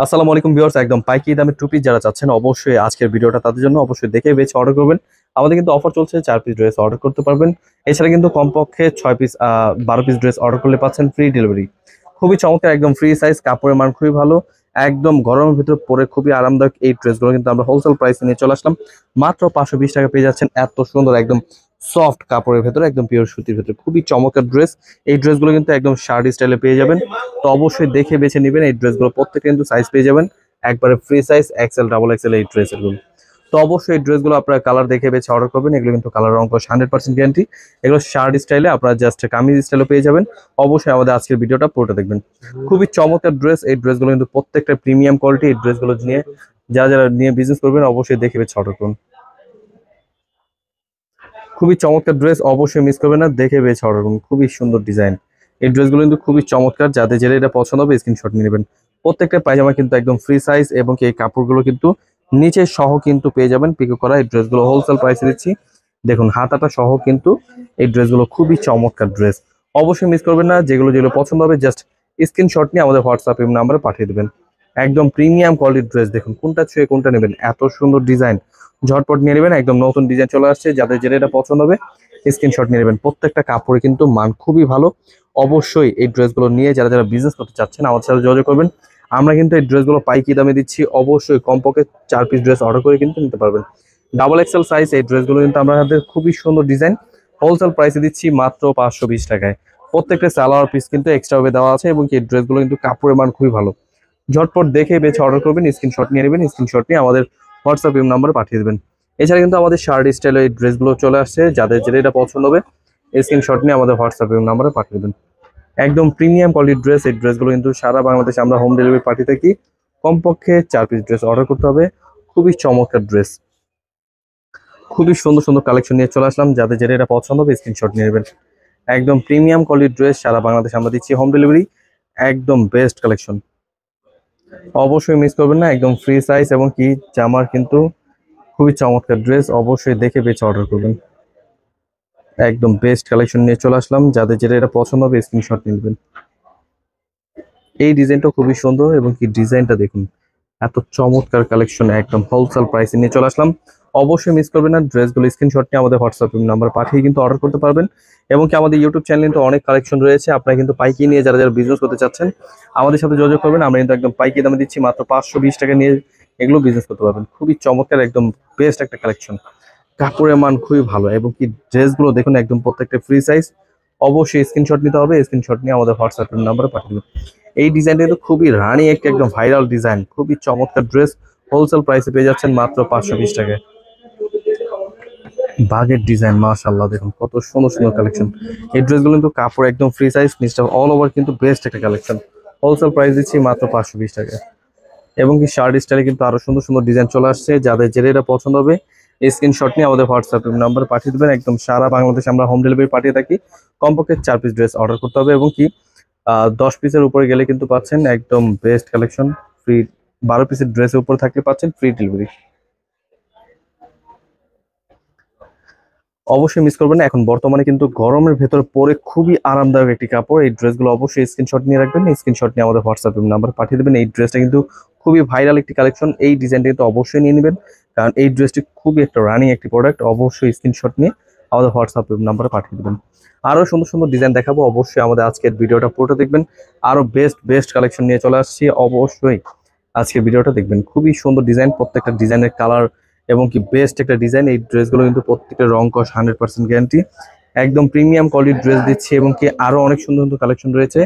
আসসালামু আলাইকুম ভিউয়ার্স, একদম পাইকারি দামে টু পিস যারা চাচ্ছেন অবশ্যই আজকের ভিডিওটা তাদের জন্য। অবশ্যই দেখে বেছে অর্ডার করবেন। আমাদের কিন্তু অফার চলছে, 4 পিস ড্রেস অর্ডার করতে পারবেন। এছাড়া কিন্তু কমপক্ষে 6 পিস 12 পিস ড্রেস অর্ডার করলে পাচ্ছেন ফ্রি ডেলিভারি। খুবই চমৎকার, একদম ফ্রি সাইজ, কাপড়ের মান খুবই ভালো, একদম গরমের ভিতরে পরে খুবই আরামদায়ক এই ড্রেসগুলো কিন্তু আমরা হোলসেল প্রাইসে নিয়ে চলে আসলাম। মাত্র 520 টাকা পেয়ে যাচ্ছেন এত সুন্দর একদম সফট কাপড়ের ভেতরে, একদম পিওর সুতির ভেতরে খুবই চমৎকার ড্রেস। এই ড্রেসগুলো কিন্তু একদম শার্ট স্টাইলে পেয়ে যাবেন। তো অবশ্যই দেখে বেছে নেবেন এই ড্রেসগুলো, প্রত্যেকটা কিন্তু সাইজ পেয়ে যাবেন একবারে free size, XL double XL এই ড্রেসের গুলো। তো অবশ্যই এই ড্রেসগুলো আপনারা কালার দেখে বেছে অর্ডার করবেন। এগুলো কিন্তু কালার অঙ্ক 100% গ্যারান্টি। এগুলো শার্ট স্টাইলে, আপনারা জাস্ট কামিজ স্টাইলে পেয়ে যাবেন। অবশ্যই আমাদের আজকের ভিডিওটা পুরোটা দেখবেন। খুবই চমৎকার ড্রেস এই ড্রেসগুলো, কিন্তু প্রত্যেকটা প্রিমিয়াম কোয়ালিটি। এই ড্রেসগুলো নিয়ে যারা যারা নিয়ে বিজনেস করবেন অবশ্যই দেখে বেছে অর্ডার করুন। খুবই চমৎকার ড্রেস, অবশ্যই মিস করবেন না, দেখে বেছে অর্ডার করুন। খুবই সুন্দর ডিজাইন এই ড্রেসগুলো, কিন্তু খুবই চমৎকার। যাদের যেটা এটা পছন্দ হবে স্ক্রিনশট নিয়ে নেবেন। প্রত্যেকটা পায়জামা কিন্তু একদম ফ্রি সাইজ, এবং এই কাপড়গুলো কিন্তু নিচে সহ কিন্তু পেয়ে যাবেন পিকো করা। এই ড্রেসগুলো হোলসেল প্রাইসে দিচ্ছি, দেখুন হাতাটা সহ কিন্তু এই ড্রেসগুলো খুবই চমৎকার ড্রেস। অবশ্যই মিস করবেন না, যেগুলো যেগুলো পছন্দ হবে জাস্ট স্ক্রিনশট নিয়ে আমাদের হোয়াটসঅ্যাপ নাম্বারে পাঠিয়ে দেবেন। একদম প্রিমিয়াম কোয়ালিটির ড্রেস, দেখুন কোনটা ছুঁয়ে কোনটা নেবেন, এত সুন্দর ডিজাইন। ঝটপট নিয়ে নেবেন, একদম নতুন ডিজাইন চলে আসছে। যাদের যেটা এটা পছন্দ হবে স্ক্রিনশট নিয়ে নেবেন। প্রত্যেকটা কাপড়ে কিন্তু মান খুবই ভালো। অবশ্যই এই ড্রেসগুলো নিয়ে যারা যারা বিজনেস করতে চাচ্ছেন আমাদের সাথে যোগাযোগ করবেন। আমরা কিন্তু এই ড্রেসগুলো পাইকারি দামে দিচ্ছি। অবশ্যই কমপক্ষে 4 পিস ড্রেস অর্ডার করে কিন্তু নিতে পারবেন। ডাবল এক্সেল সাইজ এই ড্রেসগুলো কিন্তু আমাদের খুবই সুন্দর ডিজাইন, হোলসেল প্রাইসে দিচ্ছি মাত্র 520 টাকায়। প্রত্যেকটা সালোয়ার পিস কিন্তু এক্সট্রা ভাবে দেওয়া আছে, এবং এই ড্রেসগুলো কিন্তু কাপড়ের মান খুবই ভালো। ঝটপট দেখে বেছে অর্ডার করবেন, স্ক্রিনশট নিয়ে নেবেন। স্ক্রিনশট নিয়ে আমাদের হোয়াটসঅ্যাপ নাম্বারে পাঠিয়ে দেবেন। এছাড়া কিন্তু আমাদের শার্ট স্টাইলের এই ড্রেসগুলো চলে আসছে। যাদের যেটা এটা পছন্দ হবে স্ক্রিনশট নিয়ে আমাদের হোয়াটসঅ্যাপ নাম্বারে পাঠিয়ে দেবেন। একদম প্রিমিয়াম কোয়ালিটির ড্রেস এই ড্রেসগুলো কিন্তু সারা বাংলাদেশে আমরা হোম ডেলিভারি পাঠিয়ে থাকি। কমপক্ষে 4 পিস ড্রেস অর্ডার করতে হবে। খুবই চমৎকার ড্রেস, খুবই সুন্দর সুন্দর কালেকশন নিয়ে চলে আসলাম। যাদের যেটা এটা পছন্দ হবে স্ক্রিনশট নিয়ে নেবেন। একদম প্রিমিয়াম কোয়ালিটির ড্রেস সারা বাংলাদেশে আমরা দিচ্ছি হোম ডেলিভারি। একদম বেস্ট কালেকশন, অবশ্যই মিস করবেন না। একদম ফ্রি সাইজ এবং কি জামার কিন্তু খুবই চমৎকার ড্রেস, অবশ্যই দেখে বেছে অর্ডার করবেন। একদম বেস্ট কালেকশন নিয়ে চলে আসলাম। যাদের যেটা এটা পছন্দ হবে স্ক্রিনশট নিয়ে নেবেন। এই ডিজাইনটা খুবই সুন্দর, এবং কি ডিজাইনটা দেখুন, এত চমৎকার কালেকশন, একদম হোলসেল প্রাইসে নিয়ে চলে আসলাম। অবশ্যই মিস করবেন না, ড্রেসগুলো স্ক্রিনশট নিয়ে আমাদের হোয়াটসঅ্যাপ নাম্বার পাঠিয়ে কিন্তু অর্ডার করতে পারবেন। এবং কি আমাদের ইউটিউব চ্যানেলে কিন্তু অনেক কালেকশন রয়েছে। আপনারা কিন্তু পাইকি নিয়ে যারা যারা বিজনেস করতে চাচ্ছেন আমাদের সাথে যোগাযোগ করবেন। আমরা কিন্তু একদম পাইকি দামে দিচ্ছি, মাত্র 520 টাকা নিয়ে এগুলো বিজনেস করতে পারবেন। খুবই চমৎকার, একদম বেস্ট একটা কালেকশন। কাপড়ের মান খুবই ভালো, এবং কি ড্রেসগুলো দেখুন একদম প্রত্যেকটা ফ্রি সাইজ। অবশ্যই স্ক্রিনশট নিতে হবে, স্ক্রিনশট নিয়ে আমাদের হোয়াটসঅ্যাপ নাম্বারে পাঠিয়ে দেবেন। এই ডিজাইনটা কিন্তু খুবই রানি একটা একদম ভাইরাল ডিজাইন, খুবই চমৎকার ড্রেস। হোলসেল প্রাইসে পেয়ে যাচ্ছেন মাত্র 520 টাকায়। বাগের ডিজাইন, মাশাআল্লাহ, দেখুন কত সুন্দর সুন্দর কালেকশন। এই ড্রেসগুলো কিন্তু কাপড় একদম ফ্রি সাইজ, নিচটা অল ওভার কিন্তু বেস্ট একটা কালেকশন। হোলসেল প্রাইস দিচ্ছি মাত্র 520 টাকায়। এবং কি শার্ট স্টাইলে কিন্তু আরো সুন্দর সুন্দর ডিজাইন চলে আসছে। যাদের যেটা এটা পছন্দ হবে স্ক্রিনশট নিয়ে আমাদের হোয়াটসঅ্যাপ নাম্বার পাঠিয়ে দেবেন। একদম সারা বাংলাদেশে আমরা হোম ডেলিভারি পাঠিয়ে থাকি। কমপক্ষে 4 পিস ড্রেস অর্ডার করতে হবে, এবং কি 10 পিসের উপরে গেলে কিন্তু পাচ্ছেন একদম বেস্ট কালেকশন ফ্রি। 12 পিসের ড্রেসের উপরে থাকলে পাচ্ছেন ফ্রি ডেলিভারি। অবশ্যই মিস করবেন না, এখন বর্তমানে কিন্তু গরমের ভেতর পরে খুবই আরামদায়ক একটি কাপড়। এই ড্রেসগুলো অবশ্যই স্ক্রিনশট নিয়ে রাখবেন, স্ক্রিনশট নিয়ে আমাদের হোয়াটসঅ্যাপ নাম্বার পাঠিয়ে দেবেন। এই ড্রেসটা কিন্তু খুবই ভাইরাল একটি কালেকশন, এই ডিজাইনটা কিন্তু অবশ্যই নিয়ে নেবেন, কারণ এই ড্রেসটি খুবই একটা রানিং একটি প্রোডাক্ট। অবশ্যই স্ক্রিনশট নিয়ে আমাদের হোয়াটসঅ্যাপ নাম্বারে পাঠিয়ে দেবেন। আরো সুন্দর সুন্দর ডিজাইন দেখাবো, অবশ্যই আমাদের আজকের ভিডিওটা পুরোটা দেখবেন। আরো বেস্ট বেস্ট কালেকশন নিয়ে চলে আসছি, অবশ্যই আজকের ভিডিওটা দেখবেন। খুবই সুন্দর ডিজাইন, প্রত্যেকটা ডিজাইনের কালার এবং কি বেস্ট একটা ডিজাইন। এই ড্রেসগুলো কিন্তু প্রত্যেকটা রং কস 100% গ্যারান্টি। একদম প্রিমিয়াম কোয়ালিটির ড্রেস দিচ্ছি, এবং কি আরো অনেক সুন্দর সুন্দর কালেকশন রয়েছে।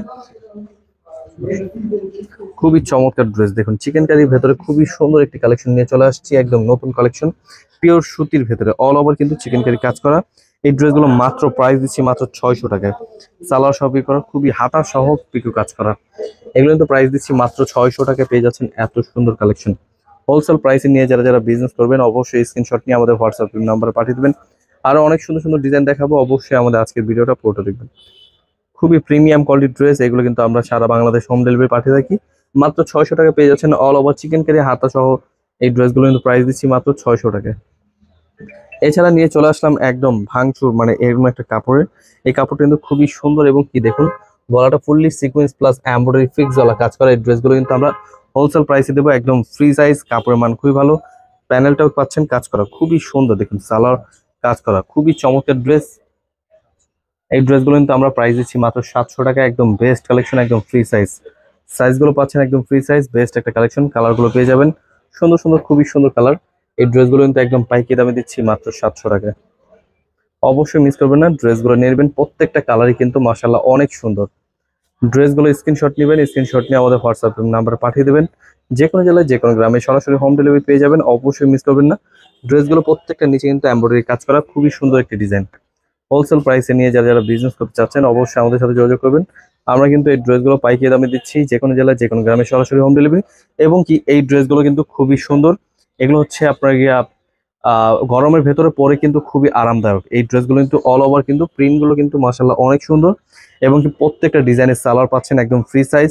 খুবই চমৎকার ড্রেস, দেখুন চিকেন কারির ভেতরে খুবই সুন্দর একটি কালেকশন নিয়ে চলে আসছি। একদম নতুন কালেকশন, পিওর সুতির ভেতরে অল ওভার কিন্তু চিকেন কারি কাজ করা। এই ড্রেসগুলো মাত্র প্রাইস দিচ্ছি মাত্র 600 টাকায়। সালোয়ার সহ করা, খুবই হাতা সহ পিকো কাজ করা। এগুলো কিন্তু প্রাইস দিচ্ছি মাত্র 600 টাকায়। পেয়ে যাচ্ছেন এত সুন্দর কালেকশন। হোলসেল প্রাইসে নিয়ে যারা যারা বিজনেস করবেন অবশ্যই স্ক্রিনশট নিয়ে আমাদের হোয়াটসঅ্যাপ নাম্বারে পাঠিয়ে দেবেন। আরো অনেক সুন্দর সুন্দর ডিজাইন দেখাবো, অবশ্যই আমাদের আজকের ভিডিওটা পুরোটা দেখবেন। খুবই প্রিমিয়াম কোয়ালিটির ড্রেস, এগুলো কিন্তু আমরা সারা বাংলাদেশ হোম ডেলিভারি পাঠিয়ে থাকি। মাত্র 600 টাকা পেয়ে যাচ্ছেন অল ওভার চিকেন কারি হাতা সহ। এই ড্রেসগুলো কিন্তু প্রাইস দিচ্ছি মাত্র 600 টাকায়। এছাড়া নিয়ে চলে আসলাম একদম ভাঙচুর মানে এরকম একটা কাপড়ের। এই কাপড়টা কিন্তু খুবই সুন্দর, এবং কি দেখুন গলাটা fully sequence plus embroidery fix গলা কাজ করা। এই ড্রেসগুলো কিন্তু আমরা হোলসেল প্রাইসে দেবো, একদম ফ্রি সাইজ, কাপড়ের মান খুবই ভালো। প্যানেলটাও পাচ্ছেন কাজ করা, খুবই সুন্দর, দেখুন সালোয়ার কাজ করা, খুবই চমৎকার ড্রেস। এই ড্রেসগুলো কিন্তু আমরা প্রাইস দিচ্ছি মাত্র 700 টাকা, একদম বেস্ট কালেকশন, একদম ফ্রি সাইজ। সাইজগুলো পাচ্ছেন একদম ফ্রি সাইজ, বেস্ট একটা কালেকশন। কালারগুলো পেয়ে যাবেন সুন্দর সুন্দর, খুবই সুন্দর কালার। এই ড্রেসগুলো কিন্তু একদম পাইকারি দামে দিচ্ছি মাত্র 700 টাকা। অবশ্যই মিস করবেন না, ড্রেসগুলো নিয়ে নেবেন, প্রত্যেকটা কালারই কিন্তু মাশাআল্লাহ অনেক সুন্দর। ড্রেসগুলো স্ক্রিনশট নেবেন, স্ক্রিনশট নিয়ে আমাদের হোয়াটসঅ্যাপ নাম্বার পাঠিয়ে দেবেন। যে কোনো জেলায় যে কোনো গ্রামে সরাসরি হোম ডেলিভারি পেয়ে যাবেন। অবশ্যই মিস করবেন না। ড্রেসগুলো প্রত্যেকটা নিচে কিন্তু এমব্রয়ডারি কাজ করা, খুবই সুন্দর একটি ডিজাইন। হোলসেল প্রাইসে নিয়ে যারা যারা বিজনেস করতে চাচ্ছেন অবশ্যই আমাদের সাথে যোগাযোগ করবেন। আমরা কিন্তু এই ড্রেসগুলো পাইকারি দামে দিচ্ছি, যে কোনো জেলায় যে কোনো গ্রামে সরাসরি হোম ডেলিভারি। এবং কি এই ড্রেসগুলো কিন্তু খুবই সুন্দর। এগুলো হচ্ছে আপনার গিয়া গরমের ভেতরে পরে কিন্তু খুবই আরামদায়ক। এই ড্রেসগুলো কিন্তু অল ওভার কিন্তু প্রিন্টগুলো কিন্তু মাশাআল্লাহ অনেক সুন্দর। এবং কি প্রত্যেকটা ডিজাইনের সালোয়ার পাচ্ছেন একদম ফ্রি সাইজ।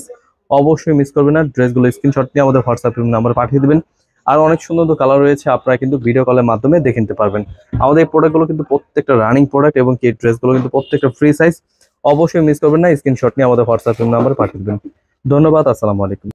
অবশ্যই মিস করবেন না, ড্রেসগুলো স্ক্রিনশট নিয়ে আমাদের হোয়াটসঅ্যাপ নাম্বার পাঠিয়ে দিবেন। আর অনেক সুন্দর সুন্দর কালার রয়েছে, আপনারা কিন্তু ভিডিও কলের মাধ্যমে দেখে নিতে পারবেন। আমাদের এই প্রোডাক্টগুলো কিন্তু প্রত্যেকটা রানিং প্রোডাক্ট, এবং এই ড্রেসগুলো কিন্তু প্রত্যেকটা ফ্রি সাইজ। অবশ্যই মিস করবেন না, স্ক্রিনশট নিয়ে আমাদের হোয়াটসঅ্যাপ নাম্বার পাঠিয়ে দেবেন। ধন্যবাদ, আসসালামু আলাইকুম।